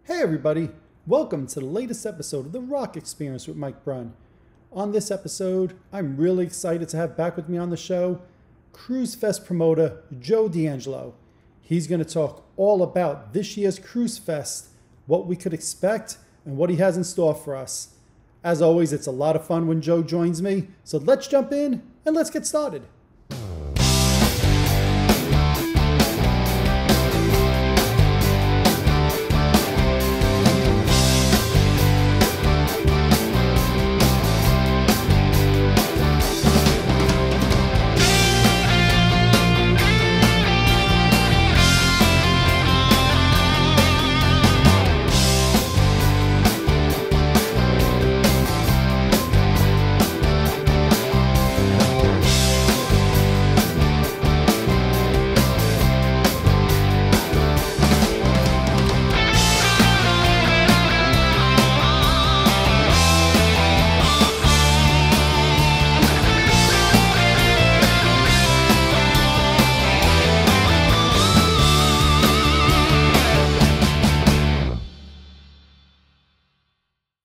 Hey everybody, welcome to the latest episode of The Rock Experience with Mike Brunn. On this episode, I'm really excited to have back with me on the show Kruise Fest promoter Joe D'Angelo. He's going to talk all about this year's Kruise Fest, what we could expect, and what he has in store for us. As always, it's a lot of fun when Joe joins me, so let's jump in and let's get started.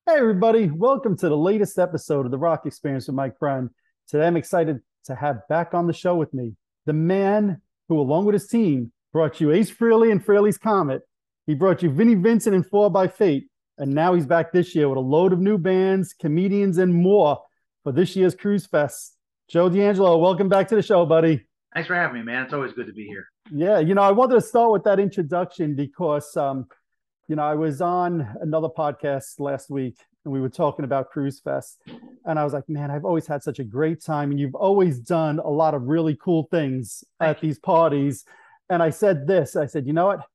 Hey everybody, welcome to the latest episode of The Rock Experience with Mike Brunn. Today I'm excited to have back on the show with me the man who, along with his team, brought you Ace Frehley and Frehley's Comet. He brought you Vinnie Vincent and Fall by Fate, and now he's back this year with a load of new bands, comedians, and more for this year's Cruise Fest. Joe D'Angelo, welcome back to the show, buddy. Thanks for having me, man. It's always good to be here. Yeah, I wanted to start with that introduction because I was on another podcast last week and we were talking about Cruise Fest. And I was like, man, I've always had such a great time. And you've always done a lot of really cool things at these parties. And I said you know what?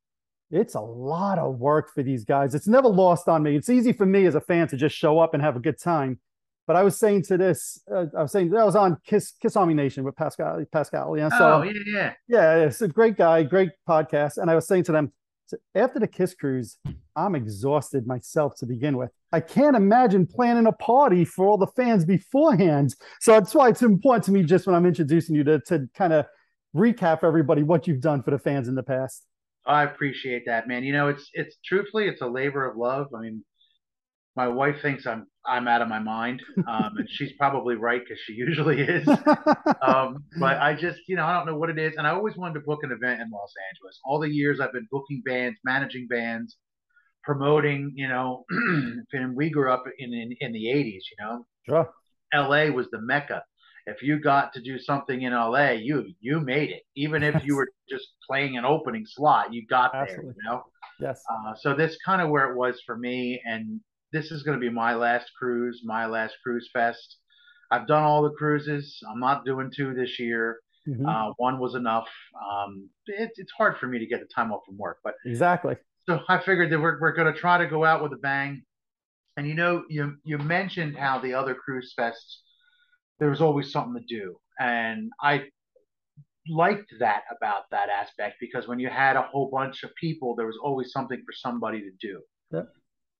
It's a lot of work for these guys. It's never lost on me. It's easy for me as a fan to just show up and have a good time. But I was saying to this, I was on Kiss Army Nation with Pascal. Yeah. Oh, yeah. Yeah, it's a great guy, great podcast. And I was saying to them, so after the Kiss Cruise, I'm exhausted myself to begin with. I can't imagine planning a party for all the fans beforehand. So that's why it's important to me just when I'm introducing you to kind of recap for everybody what you've done for the fans in the past. I appreciate that, man. It's truthfully, it's a labor of love. I mean, my wife thinks I'm out of my mind, and she's probably right because she usually is. But I just, I don't know what it is, and I always wanted to book an event in Los Angeles. All the years I've been booking bands, managing bands, promoting, and we grew up in the '80s. Sure. LA was the mecca. If you got to do something in LA, you made it. Even if you Yes, were just playing an opening slot, you got there. absolutely. Yes. So this kind of where it was for me, and this is going to be my last cruise, my last cruise fest. I've done all the cruises. I'm not doing two this year. Hmm. One was enough. It's hard for me to get the time off from work, but Exactly. so I figured that we're going to try to go out with a bang. And you mentioned how the other cruise fests there was always something to do. And I liked that about that aspect because when you had a whole bunch of people, there was always something for somebody to do. Yep.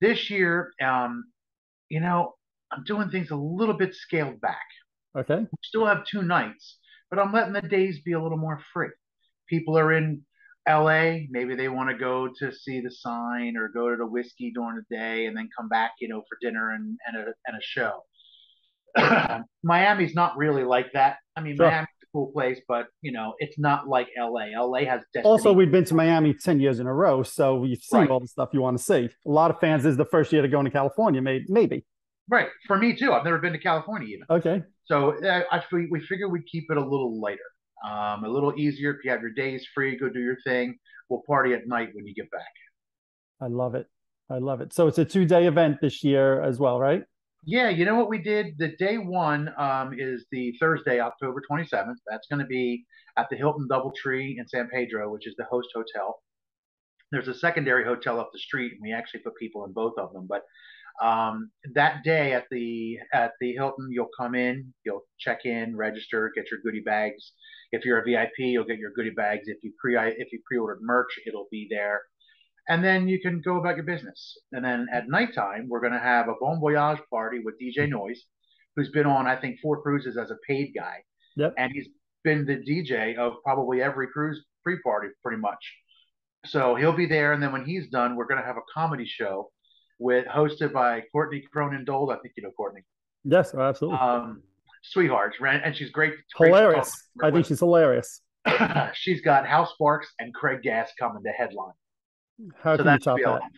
This year, you know, I'm doing things a little bit scaled back. Okay. We still have two nights, but I'm letting the days be a little more free. People are in LA, maybe they want to go to see the sign or go to the whiskey during the day and then come back, for dinner and a show. Miami's not really like that. I mean, Sure. Miami's a cool place, but it's not like LA. LA has Also, destination. we've been to Miami 10 years in a row, so we've seen Right, all the stuff you want to see. A lot of fans, this is the first year to go to California, maybe. right. For me too. I've never been to California even. Okay. So we figure we'd keep it a little lighter, a little easier. If you have your days free, go do your thing. We'll party at night when you get back. I love it. I love it. So it's a 2 day event this year as well, right? Yeah, you know what we did? The day one is the Thursday, October 27th. That's going to be at the Hilton Doubletree in San Pedro, which is the host hotel. There's a secondary hotel up the street, and we actually put people in both of them. But that day at the Hilton, you'll come in, you'll check in, register, get your goodie bags. If you're a VIP, you'll get your goodie bags. If you pre-ordered merch, it'll be there, and then you can go about your business. And then at nighttime, we're going to have a Bon Voyage party with DJ Noise, who's been on I think four cruises as a paid guy, Yep. and he's been the DJ of probably every cruise pre-party pretty much. So he'll be there, and then when he's done, we're going to have a comedy show with hosted by Courtney Cronin Dole. I think you know Courtney. Yes, absolutely. Um, Sweetheart, and she's great. It's great to talk Hilarious. I think with. she's hilarious. She's got Hal Sparks and Craig Gass coming to headline, How so can you that should top be a lot. that?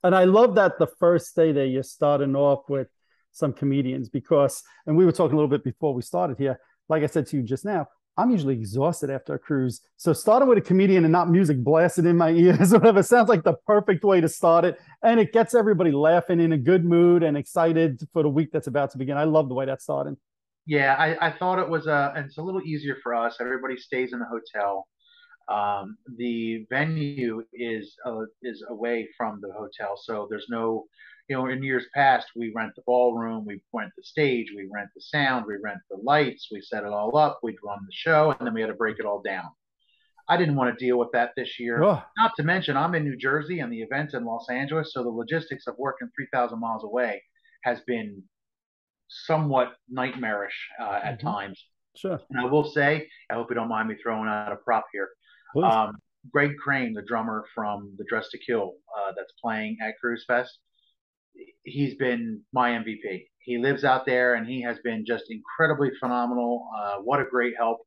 And I love that the first day there you're starting off with some comedians because, and we were talking a little bit before we started here. Like I said to you just now, I'm usually exhausted after a cruise. So starting with a comedian and not music blasted in my ears or whatever sounds like the perfect way to start it. And it gets everybody laughing in a good mood and excited for the week that's about to begin. I love the way that's starting. Yeah, I thought it was and it's a little easier for us. Everybody stays in the hotel. The venue is away from the hotel, so there's no, in years past we rent the ballroom, we rent the stage, we rent the sound, we rent the lights, we set it all up, we'd run the show, and then we had to break it all down. I didn't want to deal with that this year. Oh, Not to mention, I'm in New Jersey and the event's in Los Angeles, so the logistics of working 3,000 miles away has been somewhat nightmarish at mhm. times. Sure. And I will say, I hope you don't mind me throwing out a prop here. Please. Um, Greg Crane, the drummer from the Dress to Kill, that's playing at Cruise Fest, he's been my MVP. He lives out there and he has been just incredibly phenomenal. What a great help.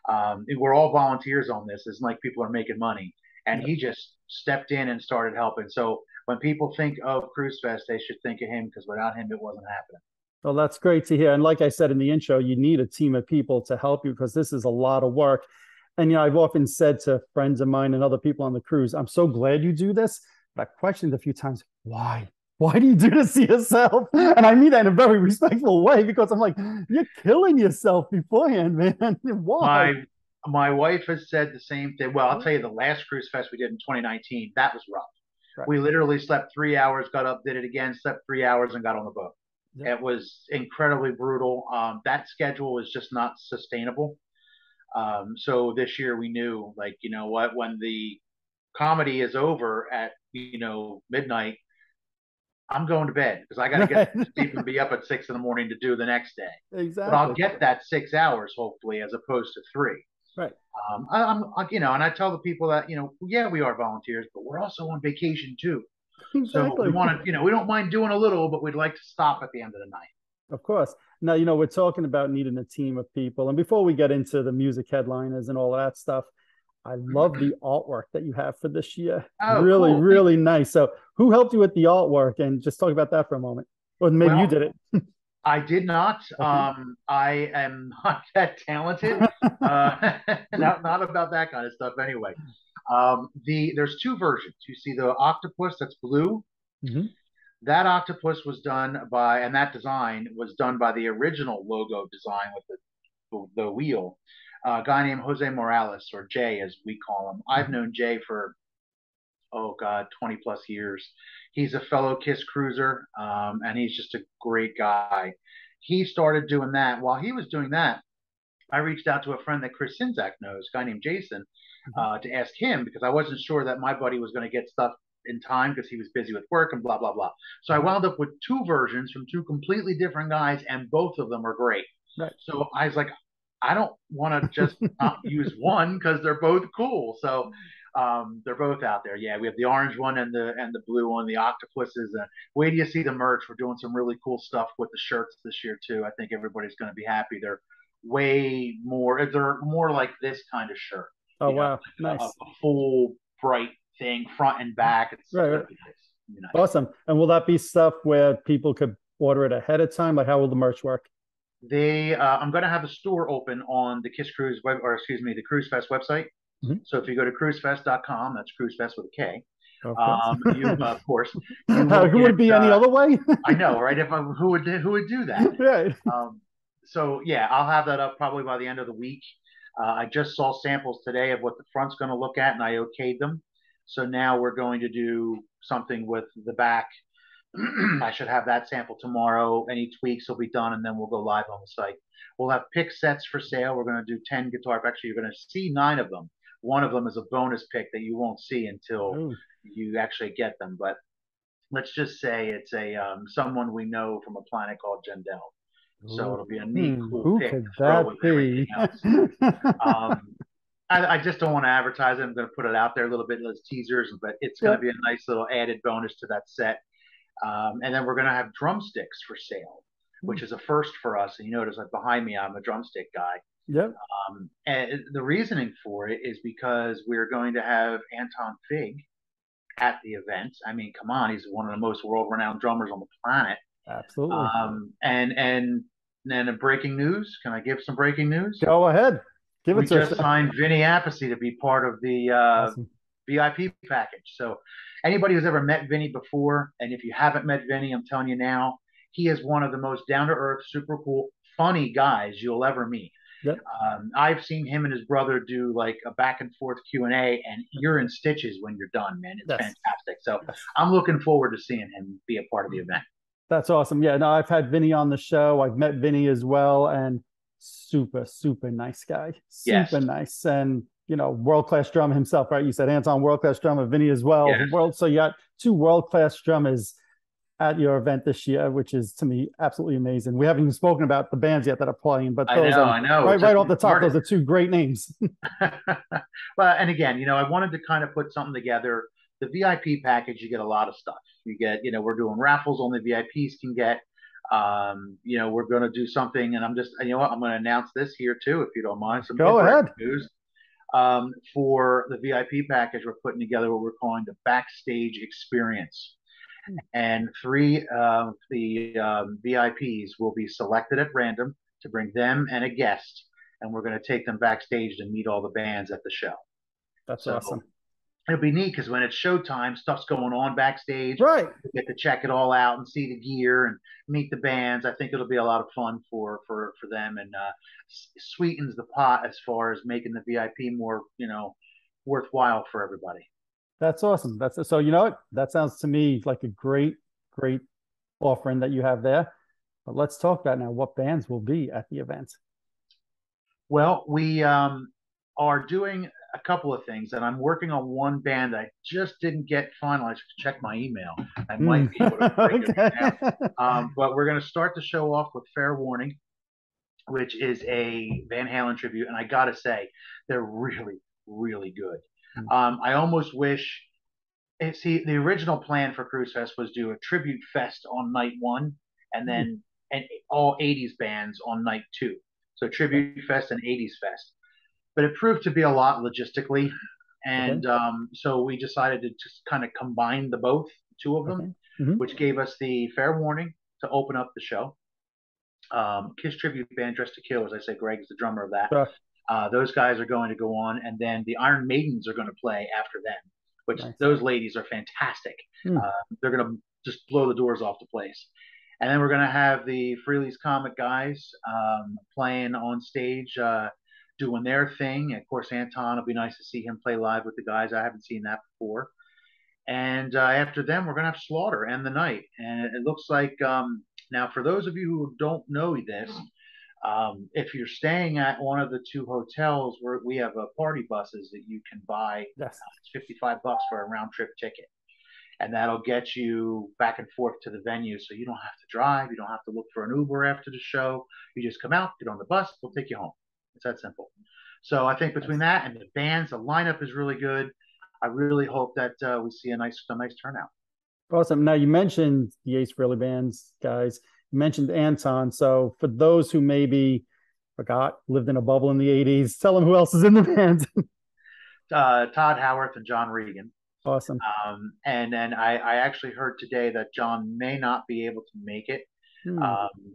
We're all volunteers on this. It's like people are making money. And Yeah. he just stepped in and started helping. So when people think of Cruise Fest, they should think of him because without him, it wasn't happening. Well, that's great to hear. And like I said in the intro, you need a team of people to help you because this is a lot of work. And I've often said to friends of mine and other people on the cruise, I'm so glad you do this. But I've questioned a few times, why? Why do you do this to yourself? And I mean that in a very respectful way because I'm like, you're killing yourself beforehand, man. Why? My my wife has said the same thing. Well, I'll tell you, the last Cruise Fest we did in 2019, that was rough. Right. We literally slept 3 hours, got up, did it again, slept 3 hours, and got on the boat. Yep. It was incredibly brutal. That schedule is just not sustainable. So this year we knew, like, you know what, when the comedy is over at, midnight, I'm going to bed because I got to get Right. some sleep and be up at 6 in the morning to do the next day. But I'll Exactly. get that 6 hours hopefully as opposed to three. Right. And I tell the people that, yeah, we are volunteers, but we're also on vacation too. So we Exactly. want to, we don't mind doing a little, but we'd like to stop at the end of the night. Of course. Now, we're talking about needing a team of people. And before we get into the music headliners and all of that stuff, I love the artwork that you have for this year. Oh, Really, cool. Thank really you. nice. So, who helped you with the artort? And just talk about that for a moment. Or maybe you Well, did it. I did not. Okay. I am not that talented. Uh, not about that kind of stuff anyway. There's two versions. You see the octopus that's blue. Mhm. That octopus was done by, and that design was done by the original logo design with the wheel. A guy named Jose Morales, or Jay as we call him. I've Mhm. known Jay for, oh God, 20 plus years. He's a fellow Kiss cruiser, and he's just a great guy. He started doing that. While he was doing that, I reached out to a friend that Chris Sinzak knows, a guy named Jason, Mhm. to ask him because I wasn't sure that my buddy was going to get stuff in time because he was busy with work and blah blah blah. So I Mhm. wound up with two versions from two completely different guys, and both of them are great. Right. So I was like, I don't want to just not use one because they're both cool. So they're both out there. Yeah, we have the orange one and the blue one, the octopuses. And wait till you see the merch. We're doing some really cool stuff with the shirts this year too. I think everybody's going to be happy. They're way more. They're more like this kind of shirt. Oh, wow. A Nice. full bright thing, front and back. It's Right, going right. to be nice. Be nice. Awesome. And will that be stuff where people could order it ahead of time? Like, how will the merch work? I'm going to have a store open on the Kiss Cruise web, or excuse me, the Cruise Fest website. Mhm. So if you go to cruisefest.com, that's Cruise Fest with a K. Of course. You of course you will Who would get. it be any other way? I know, right? If I, who would do that? Right. Um, so yeah, I'll have that up probably by the end of the week. I just saw samples today of what the front's going to look at, and I okayed them. So now we're going to do something with the back. I should have that sample tomorrow. Any tweaks will be done, and then we'll go live on the site. We'll have pick sets for sale. We're going to do 10 guitar. Actually, you're going to see nine of them. One of them is a bonus pick that you won't see until Oh, you actually get them. But let's just say it's a someone we know from a planet called Jendel. So oh. it'll be a neat, cool Who pick to could throw that with everything be? else. Um, I just don't want to advertise it. I'm going to put it out there a little bit as teasers, but it's going to Yep. be a nice little added bonus to that set. And then we're going to have drumsticks for sale, which is a first for us. And you notice like behind me, I'm a drumstick guy. Yep. And the reasoning for it is because we're going to have Anton Fig at the event. I mean, come on, he's one of the most world-renowned drummers on the planet. Absolutely. And then a breaking news. Can I give some breaking news? Go ahead. Give We it to just us. signed Vinny Appice to be part of the Awesome. VIP package. So anybody who's ever met Vinny before, and if you haven't met Vinny, I'm telling you now, he is one of the most down-to-earth, super cool, funny guys you'll ever meet. Yep. I've seen him and his brother do like a back and forth Q&A, and you're in stitches when you're done, man. It's Yes. fantastic. So Yes. I'm looking forward to seeing him be a part of the event. That's awesome. Yeah, no, I've had Vinny on the show. I've met Vinny as well, and super, super nice guy. Yes. Super nice. And world-class drummer himself, right? You said Anton, world-class drummer, Vinny as well. Yes. So you got two world-class drummers at your event this year, which is to me absolutely amazing. We haven't even spoken about the bands yet that are playing, but those I know. right off the top, those are two great names. Well, and again, I wanted to kind of put something together. The VIP package, you get a lot of stuff. You get, we're doing raffles only VIPs can get. We're going to do something, and I'm just, I'm going to announce this here too, if you don't mind. Some Go ahead. news. For the VIP package, we're putting together what we're calling the backstage experience. And 3 of the VIPs will be selected at random to bring them and a guest, and we're going to take them backstage to meet all the bands at the show. That's awesome. It'll be neat because when it's showtime, stuff's going on backstage. Right. You get to check it all out and see the gear and meet the bands. I think it'll be a lot of fun for them, and sweetens the pot as far as making the VIP more worthwhile for everybody. That's awesome. So you know what? That sounds to me like a great, great offering that you have there. But let's talk about now what bands will be at the event. Well, we are doing a couple of things, and I'm working on one band I just didn't get finalized. Check my email. I might be able to break it now. But we're going to start the show off with Fair Warning, which is a Van Halen tribute, and I got to say, they're really, really good. I almost wish. See, the original plan for Kruise Fest was do a tribute fest on night 1, and then all '80s bands on night 2. So tribute fest and '80s fest. But it proved to be a lot logistically, and so we decided to just kind of combine the two of them, which gave us the Fair Warning to open up the show. Kiss tribute band Dressed to Kill, as I said, Greg is the drummer of that. Sure. Those guys are going to go on, and then the Iron Maidens are going to play after them, which those ladies are fantastic. They're going to just blow the doors off the place. And then we're going to have the Freely's Comic guys playing on stage, doing their thing. Of course, Anton, it'll be nice to see him play live with the guys. I haven't seen that before. And after them, we're going to have Slaughter and the Night. And it looks like, now for those of you who don't know this, if you're staying at one of the 2 hotels, where we have party buses that you can buy. Yes. It's $55 for a round trip ticket. And that'll get you back and forth to the venue. So you don't have to drive. You don't have to look for an Uber after the show. You just come out, get on the bus, we'll take you home. It's that simple. So I think between that and the bands, the lineup is really good. I really hope that we see a nice turnout. Awesome. Now you mentioned the Ace Frehley bands, guys. You mentioned Anton. So for those who maybe forgot, lived in a bubble in the '80s, tell them who else is in the band. Todd Howarth and John Regan. Awesome. And then I actually heard today that John may not be able to make it.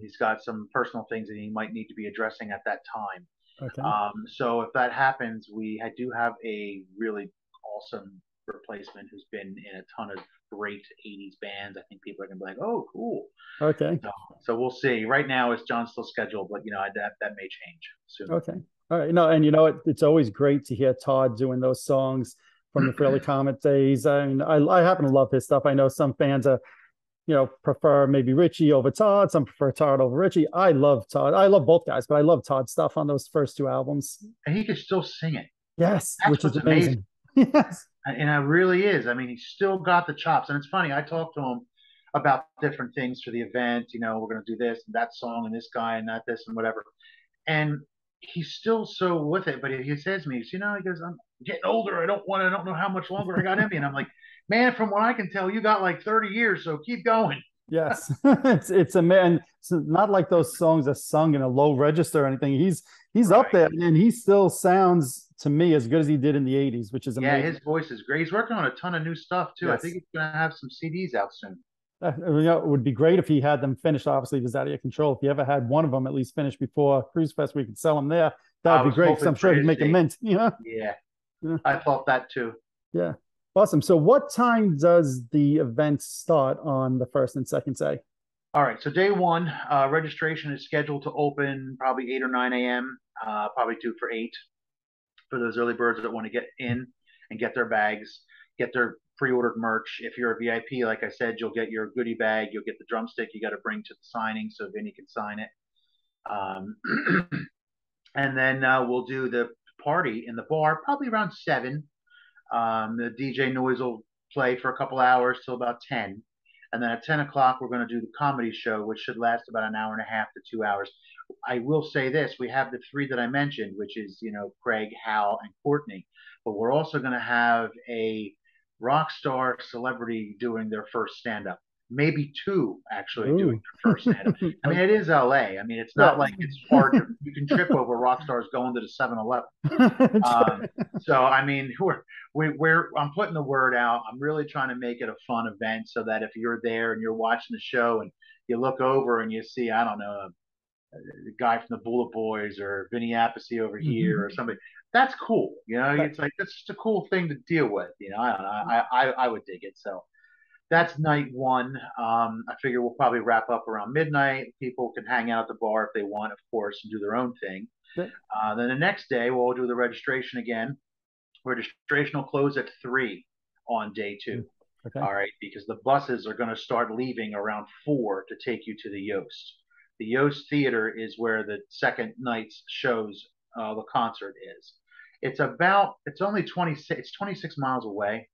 He's got some personal things that he might need to be addressing at that time. Okay. So if that happens, we do have a really awesome replacement who's been in a ton of great '80s bands. I think people are gonna be like, "Oh, cool." Okay. So we'll see. Right now, is John still scheduled? But that may change soon. Okay. All right. No, and it's always great to hear Todd doing those songs from the Frehley Comet days. I mean, I happen to love his stuff. I know some fans are, prefer maybe Richie over Todd. Some prefer Todd over Richie. I love Todd. I love both guys, but I love Todd's stuff on those first 2 albums. And he could still sing it. Yes, which is amazing. Yes. And it really is. I mean, he's still got the chops. And it's funny, I talked to him about different things for the event. We're going to do this and that song and this guy and that, this and whatever. And he's still so with it, but he says to me, he goes, I'm getting older. I don't know how much longer I got in me. And I'm like, man, from what I can tell, you got like 30 years, so keep going. Yes, it's a man. It's not like those songs are sung in a low register or anything. He's up Right. there, and he still sounds to me as good as he did in the '80s, which is Yeah, amazing. his voice is great. He's working on a ton of new stuff too. I think Yes, he's gonna have some CDs out soon. it would be great if he had them finished. Obviously, if it's out of your control. If you ever had one of them at least finished before Cruise Fest, we could sell them there. That I would be was great because hoping I'm for sure he'd his make a sake. mint. Yeah, Yeah, I thought that too. yeah. Awesome. So, what time does the event start on the first and second day? All right, so day one, registration is scheduled to open probably 8 or 9 a.m. Probably two for 8 for those early birds that want to get in and get their bags, get their pre-ordered merch. If you're a VIP, like I said, you'll get your goodie bag. You'll get the drumstick you got to bring to the signing so Vinny can sign it. Um, and then we'll do the party in the bar probably around 7. The DJ Noise will play for a couple hours till about 10. And then at 10 o'clock, we're going to do the comedy show, which should last about an hour and a half to 2 hours. I will say this, we have the three that I mentioned, which is, Craig, Hal, and Courtney. But we're also going to have a rock star celebrity doing their first stand up. Maybe two actually doing Ooh. their first stand up. I mean, it is LA. I mean, it's Yeah. not like it's hard to, you can trip over rock stars going to the 7-Eleven. So I mean, I'm putting the word out. I'm really trying to make it a fun event so that if you're there and you're watching the show and you look over and you see, I don't know, the guy from the Bullet Boys or Vinny Appice over here or somebody, that's cool. Right. It's like that's just a cool thing to deal with. I don't know. I would dig it. So that's night one. I figure we'll probably wrap up around midnight. People can hang out at the bar if they want, of course, and do their own thing. Yeah. Then the next day, we'll do the registration again. Registration will close at 3 on day two. Okay. All right, because the buses are going to start leaving around 4 to take you to the Yost. The Yost Theater is where the second night's shows, the concert is. It's only 26, it's 26 miles away.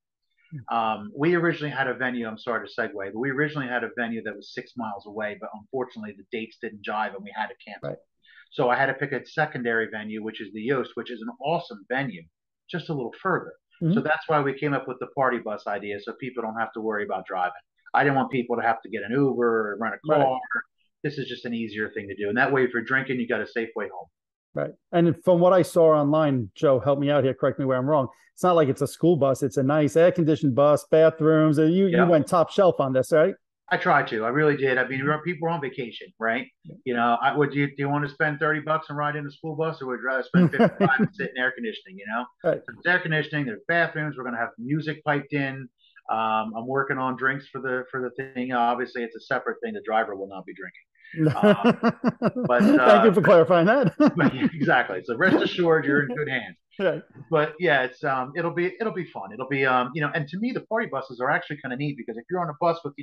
We originally had a venue, I'm sorry to segue, but we originally had a venue that was 6 miles away, but unfortunately the dates didn't jive and we had to cancel. Right. So I had to pick a secondary venue, which is the Yost, which is an awesome venue, just a little further. So Mhm. that's why we came up with the party bus idea, so people don't have to worry about driving. I didn't want people to have to get an Uber or rent a Right. car. This is just an easier thing to do, and that way, if you're drinking, you got a safe way home. Right. And from what I saw online, Joe, help me out here, correct me where I'm wrong. It's not like it's a school bus. It's a nice air conditioned bus, bathrooms. You Yep. went top shelf on this, right? I tried to. I really did. I mean, people are on vacation, right? Do you want to spend $30 and ride in a school bus, or would you rather spend 55 and sit in air conditioning? Right. So there's air conditioning. There's bathrooms. We're gonna have music piped in. I'm working on drinks for the thing. Obviously, it's a separate thing. The driver will not be drinking. Um, but Thank you for clarifying that. but yeah, exactly. So rest assured, you're in good hands. Right. But yeah, it'll be fun. It'll be and to me the party buses are actually kind of neat because if you're on a bus with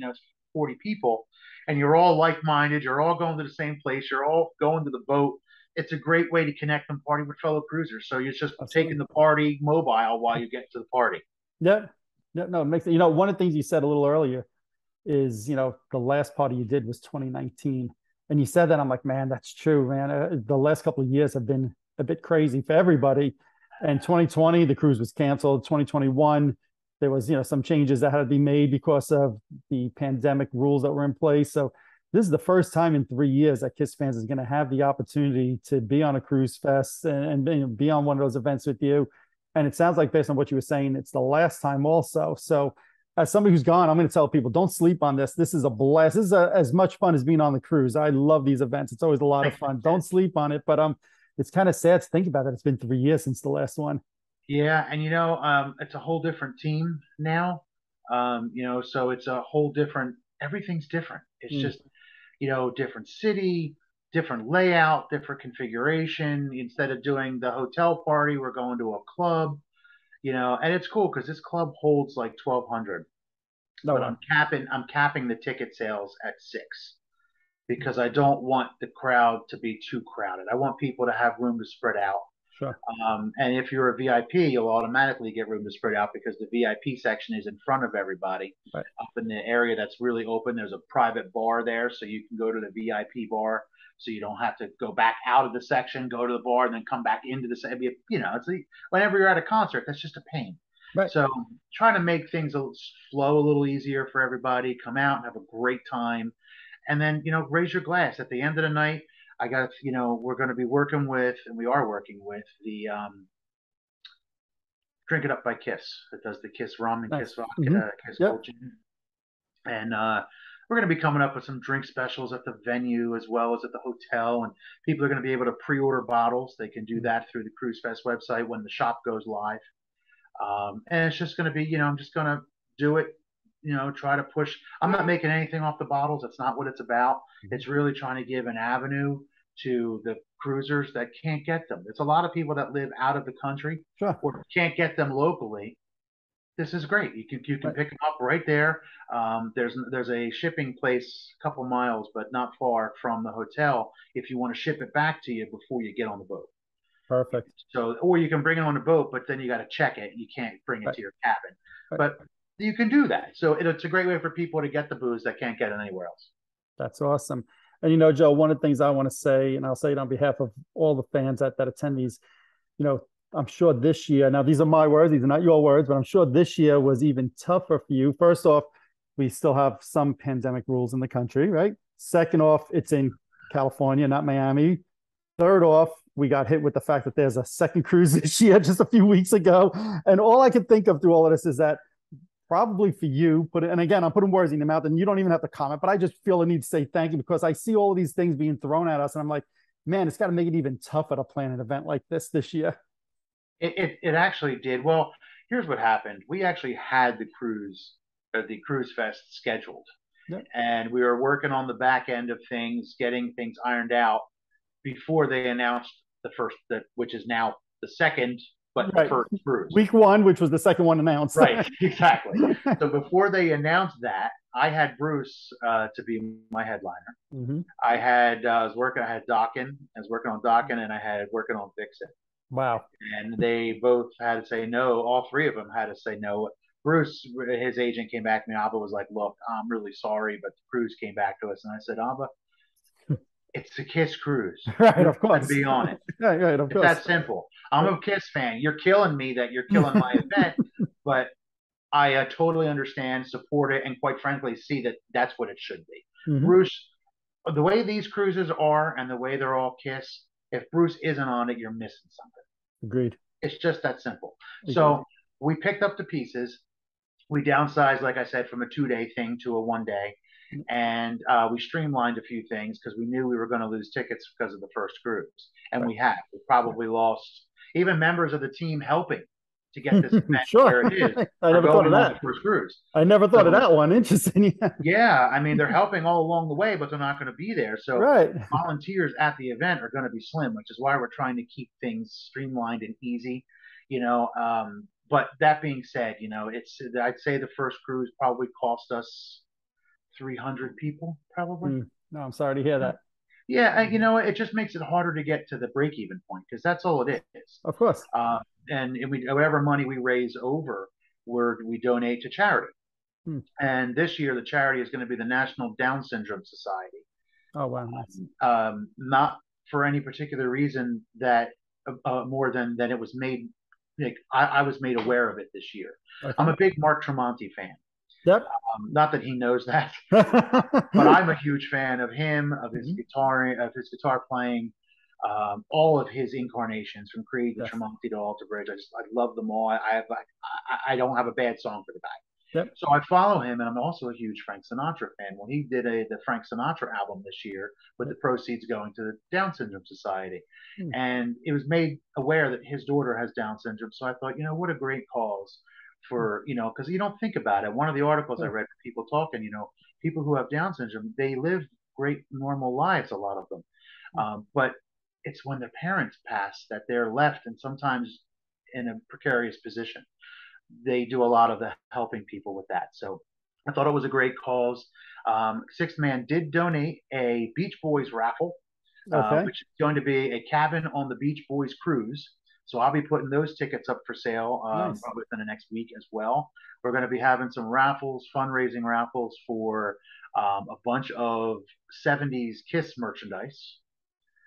40 people and you're all like-minded, you're all going to the same place, you're all going to the boat. It's a great way to connect and party with fellow cruisers. So you're just taking Absolutely. the party mobile while you get to the party. Yeah. Yeah. No, it makes it, one of the things you said a little earlier is, the last party you did was 2019. And you said that, I'm like, man, that's true, man. The last couple of years have been a bit crazy for everybody. And 2020, the cruise was canceled. 2021, there was, some changes that had to be made because of the pandemic rules that were in place. So this is the first time in 3 years that Kiss fans is going to have the opportunity to be on a cruise fest and be on one of those events with you. And it sounds like, based on what you were saying, it's the last time also. So as somebody who's gone, I'm going to tell people, don't sleep on this. This is a blast. This is as much fun as being on the cruise. I love these events. It's always a lot of fun. Don't sleep on it. But it's kind of sad to think about that. It's been 3 years since the last one. Yeah, and it's a whole different team now. So it's a whole different. Everything's different. It's Mm. just different city, different layout, different configuration. Instead of doing the hotel party, we're going to a club. And it's cool because this club holds like 1,200, No, but I'm capping the ticket sales at 6 because I don't want the crowd to be too crowded. I want people to have room to spread out. sure. And if you're a VIP, you'll automatically get room to spread out because the VIP section is in front of everybody. Right. Up in the area that's really open, there's a private bar there, so you can go to the VIP bar. so you don't have to go back out of the section, go to the bar, and then come back into the section. You know, whenever you're at a concert, that's just a pain. Right. So trying to make things flow a little easier for everybody, come out and have a great time, and then raise your glass at the end of the night. I got we're going to be working with, and we are working with the Drink It Up by Kiss that does the Kiss rum and Nice. Kiss vodka, Mm-hmm. Kiss Yep. Gold Gin. And we're going to be coming up with some drink specials at the venue as well as at the hotel. And people are going to be able to pre-order bottles. They can do that through the Cruise Fest website when the shop goes live. And it's just going to be, I'm just going to do it, try to push. I'm not making anything off the bottles. That's not what it's about. It's really trying to give an avenue to the cruisers that can't get them. There's a lot of people that live out of the country Sure. or can't get them locally. This is great. You can Right. pick them up right there. There's a shipping place a couple miles, but not far from the hotel if you want to ship it back to you before you get on the boat. Perfect. So, or you can bring it on the boat, but then you got to check it. You can't bring it Right. to your cabin, Right. but you can do that. So it's a great way for people to get the booze that can't get it anywhere else. That's awesome. And Joe, one of the things I want to say, and I'll say it on behalf of all the fans that attend these, I'm sure this year, now these are my words, these are not your words, but I'm sure this year was even tougher for you. First off, we still have some pandemic rules in the country, right? Second off, it's in California, not Miami. Third off, we got hit with the fact that there's a second cruise this year, just a few weeks ago. And all I could think of through all of this is that probably for you, and again, I'm putting words in your mouth and you don't even have to comment, but I just feel the need to say thank you because I see all of these things being thrown at us. And I'm like, man, it's got to make it even tougher to plan an event like this year. It actually did. Well, here's what happened. We actually had the Cruise Fest scheduled, Yep. and we were working on the back end of things, getting things ironed out before they announced which is now the second, but Right. the first cruise. Week one, which was the second one announced. Right, exactly. So before they announced that, I had Bruce to be my headliner. Mm-hmm. I had Dokken. I was working on Dokken, and I had working on Vixen. Wow. And they both had to say no. All three of them had to say no. Bruce, his agent came back to me. Abba was like, "Look, I'm really sorry, but the cruise came back to us." And I said, "Abba, it's a Kiss cruise. Right, You're of course. to be on it. Right, of It's course. that simple. I'm a Kiss fan. You're killing me that you're killing my event, but I totally understand, support it, and quite frankly, see that that's what it should be." Mm-hmm. Bruce, the way these cruises are and the way they're all Kiss, if Bruce isn't on it, you're missing something. Agreed. It's just that simple. Agreed. So we picked up the pieces. We downsized, like I said, from a 2-day thing to a 1-day. And we streamlined a few things because we knew we were going to lose tickets because of the first cruise. And we have. We probably lost even members of the team helping to get this event sure. where it is. I never thought of that. On the first cruise. I never thought of that one. Interesting. Yeah, I mean, they're helping all along the way, but they're not going to be there. So right. Volunteers at the event are going to be slim, which is why we're trying to keep things streamlined and easy. But that being said, I'd say the first cruise probably cost us 300 people, probably. No, I'm sorry to hear that. Yeah, it just makes it harder to get to the break-even point because that's all it is. Of course. And whatever money we raise over, we donate to charity. And this year, the charity is going to be the National Down Syndrome Society. Oh, wow. Nice. Not for any particular reason that more than it was made. Like, I was made aware of it this year. Okay. I'm a big Mark Tremonti fan. Yep. Not that he knows that, but I'm a huge fan of him, of his guitar playing, all of his incarnations from Creed to Tremonti to Alter Bridge. I love them all. I don't have a bad song for the guy. Yep. So I follow him, and I'm also a huge Frank Sinatra fan. Well, he did the Frank Sinatra album this year with the proceeds going to the Down Syndrome Society. And it was made aware that his daughter has Down syndrome. So I thought, what a great cause for, because you don't think about it. One of the articles I read, people talking, people who have Down syndrome, they live great normal lives, a lot of them. But it's when their parents pass that they're left, and sometimes in a precarious position. They do a lot of the helping people with that. So I thought it was a great cause. Sixth Man did donate a Beach Boys raffle, which is going to be a cabin on the Beach Boys cruise. So I'll be putting those tickets up for sale probably within the next week as well. We're going to be having some raffles, fundraising raffles for a bunch of 70s Kiss merchandise.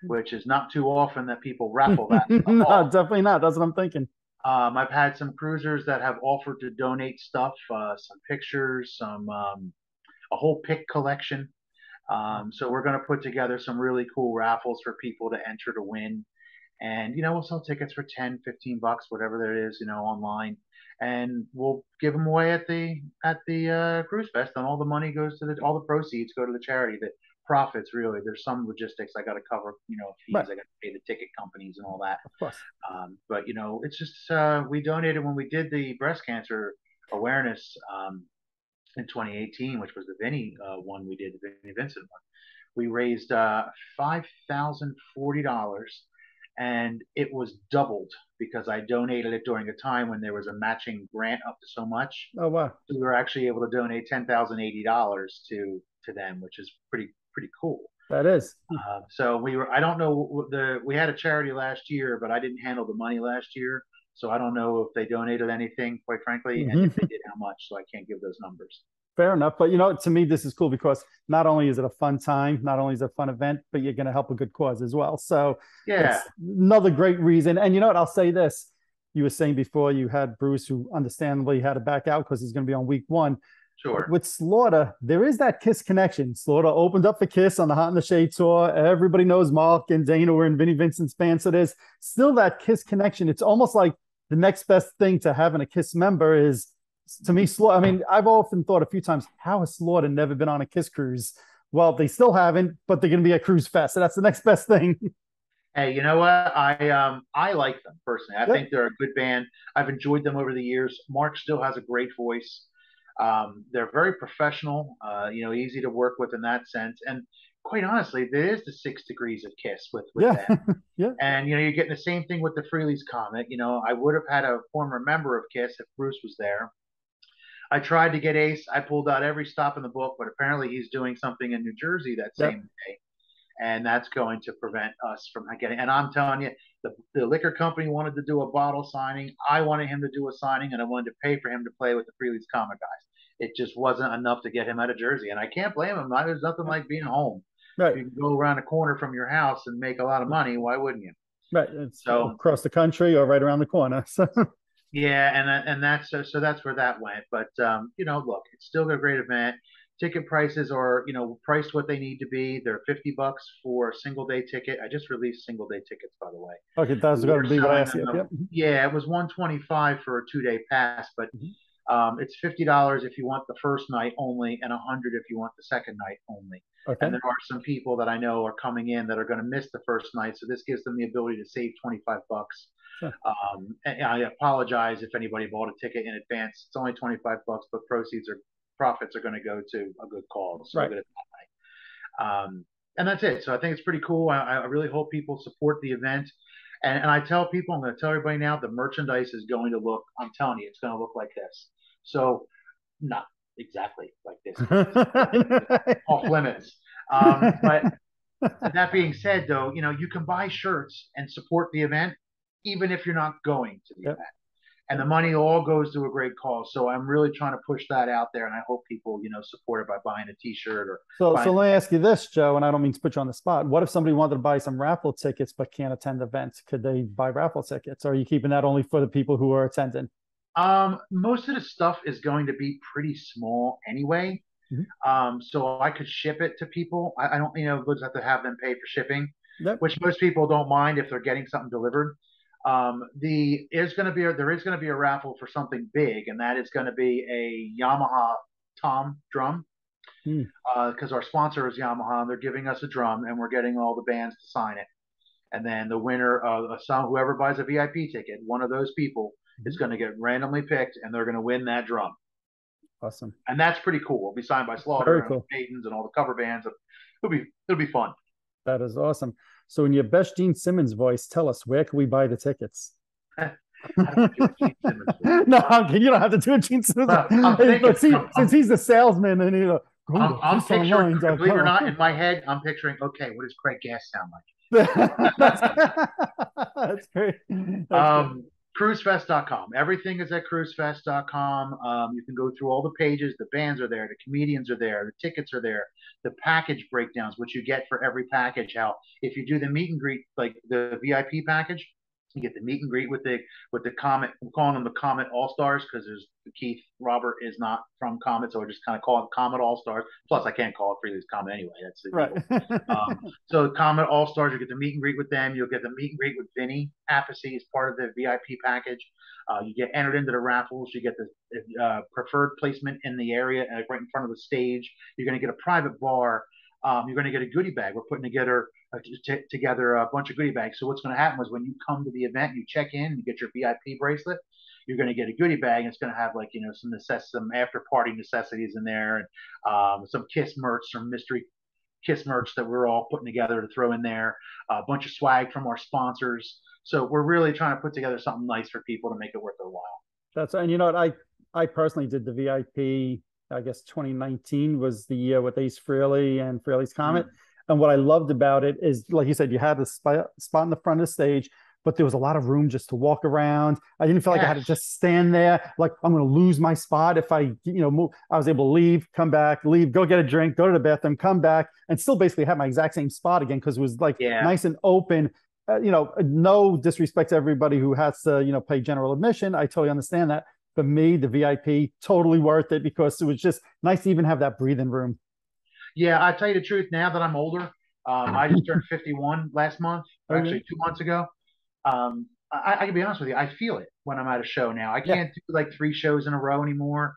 which is not too often that people raffle that stuff No, off. definitely not. That's what I'm thinking. I've had some cruisers that have offered to donate stuff, some pictures, some a whole pick collection. So we're going to put together some really cool raffles for people to enter to win. And, we'll sell tickets for 10, 15 bucks, whatever that is, online. And we'll give them away at the Cruise Fest, and all the money goes to all the proceeds go to the charity. The profits, really. There's some logistics I got to cover, fees. Right. I got to pay the ticket companies and all that. Of course. But it's just we donated when we did the breast cancer awareness in 2018, which was the Vinny one we did, the Vinny Vincent one. We raised $5,040, and it was doubled because I donated it during a time when there was a matching grant up to so much. Oh, wow. So we were actually able to donate $10,080 to them, which is pretty cool. That is. So I don't know, we had a charity last year, but I didn't handle the money last year. So I don't know if they donated anything, quite frankly, and if they did, how much. So I can't give those numbers. Fair enough. But, to me, this is cool because not only is it a fun time, not only is it a fun event, but you're going to help a good cause as well. So yeah, it's another great reason. And you know what? I'll say this. You were saying before you had Bruce, who understandably had to back out because he's going to be on week 1. Sure. With Slaughter, there is that Kiss connection. Slaughter opened up for Kiss on the Hot in the Shade tour. Everybody knows Mark and Dana were in Vinnie Vincent's band. So there's still that Kiss connection. It's almost like the next best thing to having a Kiss member is, to me, Slaughter. I mean, I've often thought a few times, how has Slaughter never been on a Kiss cruise? Well, they still haven't, but they're going to be at Cruise Fest. So that's the next best thing. Hey, you know what? I like them personally. I think they're a good band. I've enjoyed them over the years. Mark still has a great voice. They're very professional, easy to work with in that sense. And quite honestly, there is the 6 degrees of Kiss with them. Yeah. And, you're getting the same thing with the Frehley's Comet. I would have had a former member of Kiss if Bruce was there. I tried to get Ace. I pulled out every stop in the book, but apparently he's doing something in New Jersey that same day. And that's going to prevent us from getting. And I'm telling you, the liquor company wanted to do a bottle signing. I wanted him to do a signing, and I wanted to pay for him to play with the Frehley's Comet guys. It just wasn't enough to get him out of Jersey, and I can't blame him. There's nothing like being home. Right. If you can go around the corner from your house and make a lot of money, why wouldn't you? Right. It's so across the country or right around the corner. So. Yeah, and that's so that's where that went. But look, it's still a great event. Ticket prices are, priced what they need to be. They're $50 for a single day ticket. I just released single day tickets, by the way. Okay, that's going to be what I asked you. Yep. Yeah, it was $125 for a 2-day pass, but it's $50 if you want the first night only, and $100 if you want the second night only. Okay. And there are some people that I know are coming in that are going to miss the first night, so this gives them the ability to save $25. Sure. And I apologize if anybody bought a ticket in advance. It's only $25, but profits are going to go to a good cause. So right. And that's it. So I think it's pretty cool. I really hope people support the event. And I tell people, I'm going to tell everybody now, the merchandise is going to look, I'm telling you, it's going to look like this. So not exactly like this. Off limits. But that being said, though, you can buy shirts and support the event, even if you're not going to the event. And the money all goes to a great cause. So I'm really trying to push that out there, and I hope people, support it by buying a T-shirt or. So let me ask you this, Joe, and I don't mean to put you on the spot. What if somebody wanted to buy some raffle tickets but can't attend the event? Could they buy raffle tickets? Or are you keeping that only for the people who are attending? Most of the stuff is going to be pretty small anyway. Mm-hmm. So I could ship it to people. I don't, we'll have to have them pay for shipping, which most people don't mind if they're getting something delivered. There is going to be a raffle for something big, and that is going to be a Yamaha tom drum, because our sponsor is Yamaha, and they're giving us a drum, and we're getting all the bands to sign it. And then the winner of whoever buys a VIP ticket, one of those people is going to get randomly picked, and they're going to win that drum. Awesome. And that's pretty cool. It'll be signed by Slaughter and Maidens and all the cover bands. It'll be fun. That is awesome. So in your best Gene Simmons voice, tell us, where can we buy the tickets? I don't do a Gene Simmons voice. No, you don't have to do a Gene Simmons. Since he's the salesman, and I'm picturing, believe it or not, in my head, I'm picturing, okay, what does Craig Gass sound like? That's great. That's great. Cruisefest.com. Everything is at cruisefest.com. You can go through all the pages. The bands are there. The comedians are there. The tickets are there. The package breakdowns, what you get for every package. How if you do the meet and greet, like the VIP package, you get the meet and greet with the Comet. I'm calling them the Comet All Stars because there's Keith Robert is not from Comet, so I just kind of call it Comet All Stars. Plus, I can't call it Freely's Comet anyway. That's Right. so Comet All Stars, you get the meet and greet with them. You'll get the meet and greet with Vinny Appice as part of the VIP package. You get entered into the raffles. You get the preferred placement in the area, right in front of the stage. You're going to get a private bar. You're going to get a goodie bag. We're putting together a bunch of goodie bags. So what's going to happen is when you come to the event, you check in, you get your VIP bracelet. You're going to get a goodie bag, and it's going to have some after party necessities in there, and some Kiss merch, some mystery Kiss merch that we're all putting together to throw in there. A bunch of swag from our sponsors. So we're really trying to put together something nice for people to make it worth their while. And you know what? I personally did the VIP. I guess 2019 was the year with Ace Frehley and Frehley's Comet. And what I loved about it is, like you said, you had the spot in the front of the stage, but there was a lot of room just to walk around. I didn't feel like I had to just stand there, like I'm going to lose my spot if I, move. I was able to leave, come back, leave, go get a drink, go to the bathroom, come back, and still basically have my exact same spot again because it was like nice and open. No disrespect to everybody who has to, pay general admission. I totally understand that. For me, the VIP, totally worth it because it was just nice to even have that breathing room. Yeah, I tell you the truth, now that I'm older, I just turned 51 last month, or actually 2 months ago. I can be honest with you, I feel it when I'm at a show now. I can't do like 3 shows in a row anymore.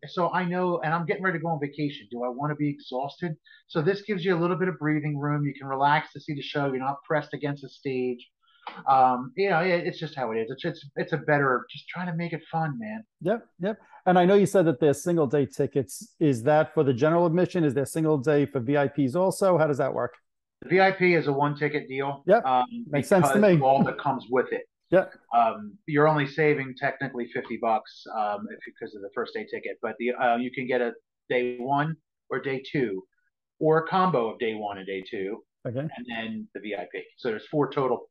So I know, and I'm getting ready to go on vacation. Do I want to be exhausted? So this gives you a little bit of breathing room. You can relax to see the show. You're not pressed against the stage. It's just how it is. It's a better, just trying to make it fun, man. Yep. And I know you said that there's single day tickets. Is that for the general admission? Is there single day for VIPs also? How does that work? The VIP is a 1 ticket deal. Yep. Makes sense to me. All that comes with it. Yeah. You're only saving technically $50 because of the first day ticket, but you can get a day 1 or day 2, or a combo of day 1 and day 2, okay, and then the VIP. So there's 4 total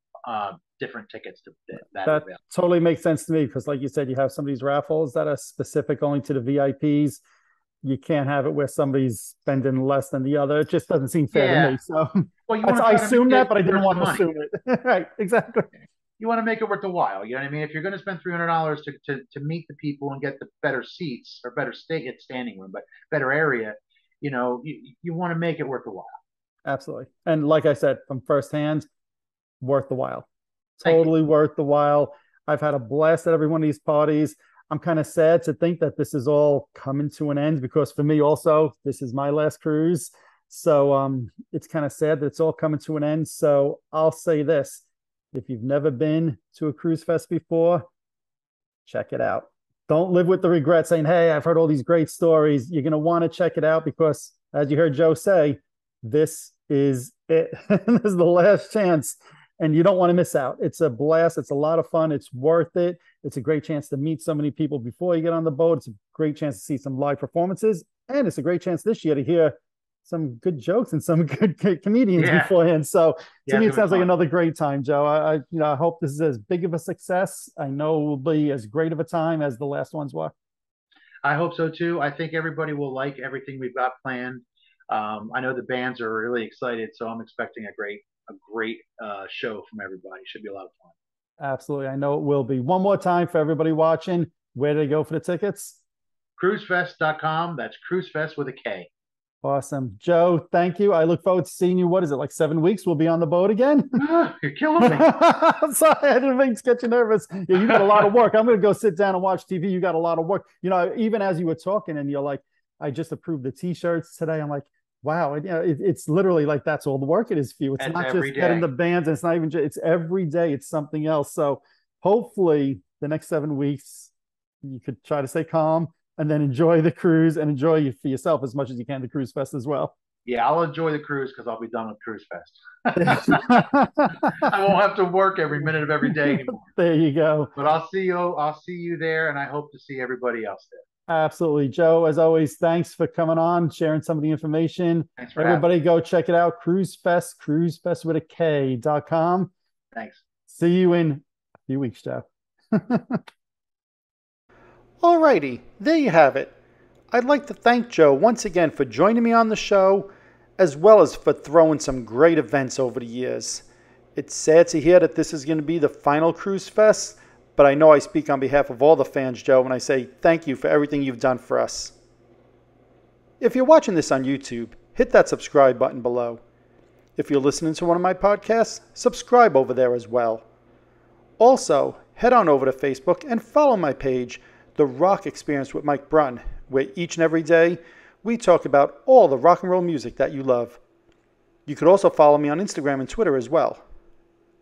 different tickets to that totally makes sense to me because, like you said, you have some of these raffles that are specific only to the VIPs. You can't have it where somebody's spending less than the other. It just doesn't seem fair to me. So I assumed that, but I didn't want to assume it. Right, exactly. You want to make it worth the while. You know what I mean? If you're going to spend $300 to meet the people and get the better seats or better standing room, but better area, you want to make it worth the while. Absolutely. And like I said, from firsthand, worth the while. Totally worth the while. I've had a blast at every one of these parties. I'm kind of sad to think that this is all coming to an end because for me also, this is my last cruise. So it's kind of sad that it's all coming to an end. So I'll say this. If you've never been to a cruise fest before, check it out. Don't live with the regret saying, hey, I've heard all these great stories. You're going to want to check it out because, as you heard Joe say, this is it. This is the last chance. And you don't want to miss out. It's a blast. It's a lot of fun. It's worth it. It's a great chance to meet so many people before you get on the boat. It's a great chance to see some live performances. And it's a great chance this year to hear some good jokes and some good comedians beforehand. So to me, it sounds like another great time, Joe. I hope this is as big of a success. I know it will be as great of a time as the last ones were. I hope so too. I think everybody will like everything we've got planned. I know the bands are really excited, so I'm expecting a great show from everybody. Should be a lot of fun. Absolutely. I know it will be. One more time for everybody watching. Where do they go for the tickets? Cruisefest.com. That's Cruisefest with a K. Awesome. Joe, thank you. I look forward to seeing you. What is it, like 7 weeks? We'll be on the boat again? You're killing me. I'm sorry. I didn't mean to get you nervous. Yeah, you got a lot of work. I'm going to go sit down and watch TV. You got a lot of work. Even as you were talking and you're like, I just approved the T-shirts today. I'm like, wow. It's literally like that's all the work it is for you. It's not just getting the bands. It's not even just, it's every day. It's something else. So hopefully the next 7 weeks, you could try to stay calm and then enjoy the cruise and enjoy you for yourself as much as you can the Cruise Fest as well. Yeah, I'll enjoy the cruise because I'll be done with Cruise Fest. I won't have to work every minute of every day anymore. There you go. But I'll see you there, and I hope to see everybody else there. Absolutely. Joe, as always, thanks for coming on, sharing some of the information. Thanks for everybody go check it out. Cruise Fest with a K.com. Thanks. See you in a few weeks, Joe. Alrighty, there you have it. I'd like to thank Joe once again for joining me on the show, as well as for throwing some great events over the years. It's sad to hear that this is going to be the final Kruise Fest, but I know I speak on behalf of all the fans, Joe, when I say thank you for everything you've done for us. If you're watching this on YouTube, hit that subscribe button below. If you're listening to one of my podcasts, subscribe over there as well. Also, head on over to Facebook and follow my page, The Rock Experience with Mike Brunn, where each and every day we talk about all the rock and roll music that you love. You could also follow me on Instagram and Twitter as well.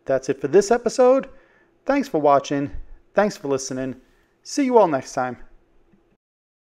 That's it for this episode. Thanks for watching. Thanks for listening. See you all next time.